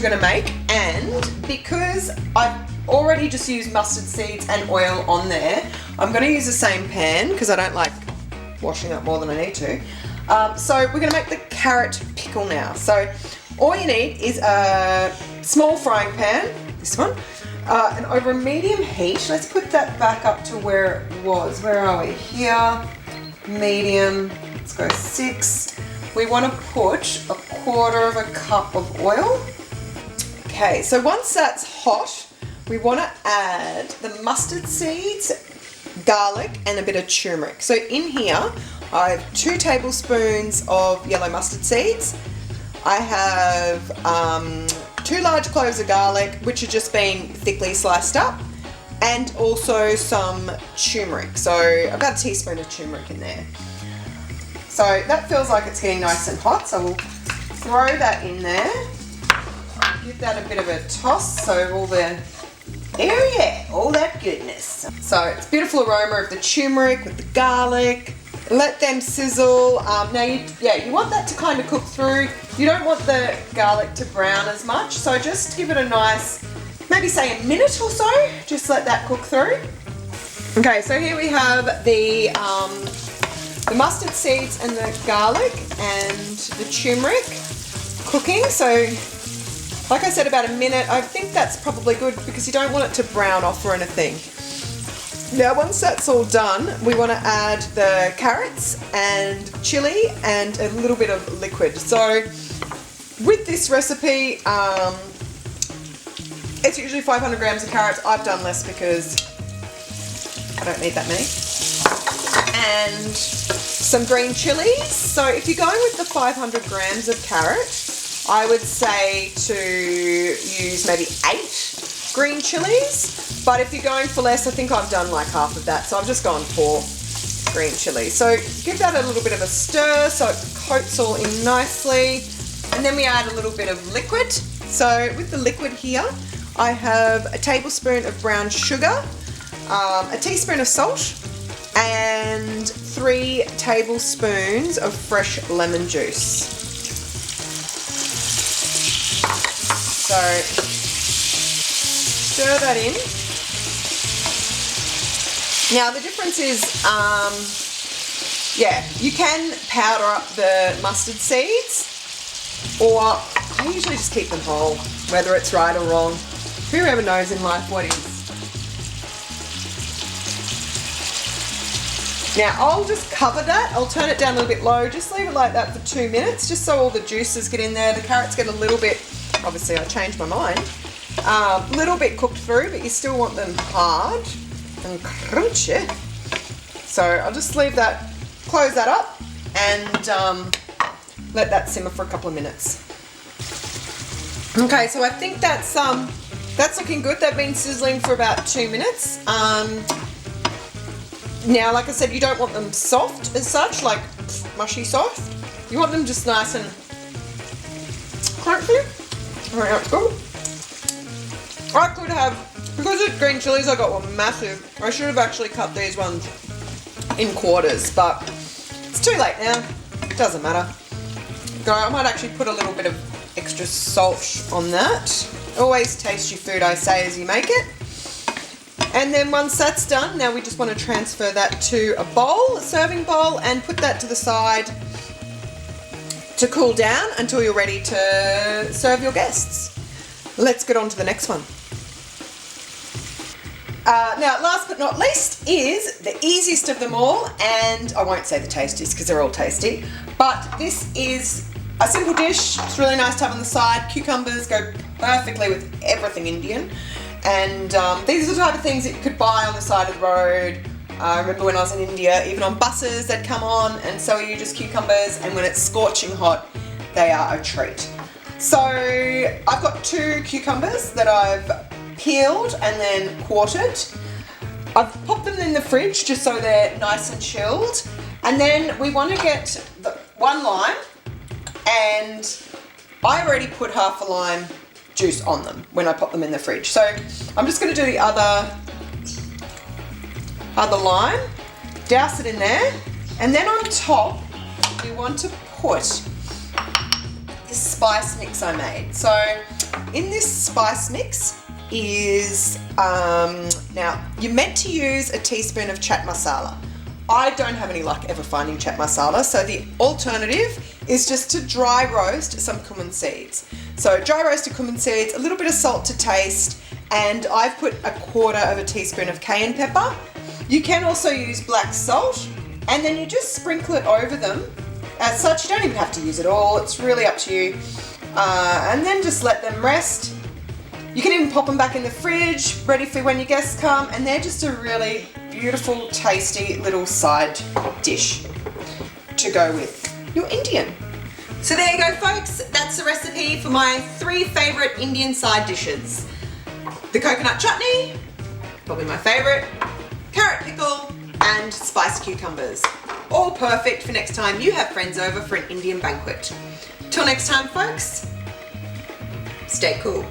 you're going to make, and because I've already just used mustard seeds and oil on there, I'm going to use the same pan because I don't like washing up more than I need to. So we're going to make the carrot pickle now. So all you need is a small frying pan, this one, and over a medium heat. Let's put that back up to where it was. Where are we? Here, medium, let's go 6. We want to put 1/4 cup of oil. Okay, so once that's hot, we want to add the mustard seeds, garlic, and a bit of turmeric. So in here, I have 2 tablespoons of yellow mustard seeds. I have 2 large cloves of garlic, which are just been thickly sliced up, and also some turmeric. So about a teaspoon of turmeric in there. So that feels like it's getting nice and hot, so we'll throw that in there. Give that a bit of a toss so all the all that goodness. So it's beautiful aroma of the turmeric with the garlic. Let them sizzle. Now you want that to kind of cook through. You don't want the garlic to brown as much, so just give it a nice, maybe say a minute or so. Just let that cook through. Okay, so here we have the mustard seeds and the garlic and the turmeric cooking. So like I said, about a minute. I think that's probably good because you don't want it to brown off or anything. Now once that's all done, we want to add the carrots and chilli and a little bit of liquid. So with this recipe, it's usually 500 grams of carrots. I've done less because I don't need that many. And some green chillies. So if you're going with the 500 grams of carrot, I would say to use maybe 8 green chillies. But if you're going for less, I think I've done like half of that. So I've just gone 4 green chillies. So give that a little bit of a stir so it coats all in nicely. And then we add a little bit of liquid. So with the liquid here, I have a tablespoon of brown sugar, a teaspoon of salt, and 3 tablespoons of fresh lemon juice. So stir that in. Now the difference is, you can powder up the mustard seeds, or I usually just keep them whole, whether it's right or wrong. Whoever knows in life what is. Now I'll just cover that. I'll turn it down a little bit low. Just leave it like that for 2 minutes, just so all the juices get in there. The carrots get a little bit, obviously I changed my mind, a little bit cooked through, but you still want them hard and crunchy. So I'll just leave that, close that up, and let that simmer for a couple of minutes. Okay, so I think that's looking good. They've been sizzling for about 2 minutes. Now, like I said, you don't want them soft as such, like mushy soft. You want them just nice and crunchy. Alright, that's good. I could have, because it's green chilies, I got one massive. I should have actually cut these ones in quarters, but it's too late now. It doesn't matter. So I might actually put a little bit of extra salt on that. Always taste your food, I say, as you make it. And then once that's done, now we just want to transfer that to a bowl, a serving bowl, and put that to the side to cool down until you're ready to serve your guests. Let's get on to the next one. Now, last but not least is the easiest of them all, and I won't say the tastiest because they're all tasty, but this is a simple dish. It's really nice to have on the side. Cucumbers go perfectly with everything Indian. And these are the type of things that you could buy on the side of the road. I remember when I was in India, even on buses they'd come on and sell you just cucumbers, and when it's scorching hot, they are a treat. So I've got 2 cucumbers that I've peeled and then quartered. I've popped them in the fridge just so they're nice and chilled. And then we want to get the 1 lime, and I already put half a lime juice on them when I pop them in the fridge. So I'm just going to do the other lime, douse it in there, and then on top we want to put this spice mix I made. So in this spice mix is, now you're meant to use a teaspoon of chat masala. I don't have any luck ever finding chat masala, so the alternative is just to dry roast some cumin seeds. So dry roasted cumin seeds, a little bit of salt to taste, and I've put 1/4 teaspoon of cayenne pepper. You can also use black salt, and then you just sprinkle it over them. As such, you don't even have to use it all, it's really up to you. And then just let them rest. You can even pop them back in the fridge, ready for when your guests come, and they're just a really beautiful, tasty little side dish to go with your Indian. So there you go, folks. That's the recipe for my 3 favourite Indian side dishes. The coconut chutney, probably my favourite, carrot pickle, and spiced cucumbers. All perfect for next time you have friends over for an Indian banquet. Till next time, folks, stay cool.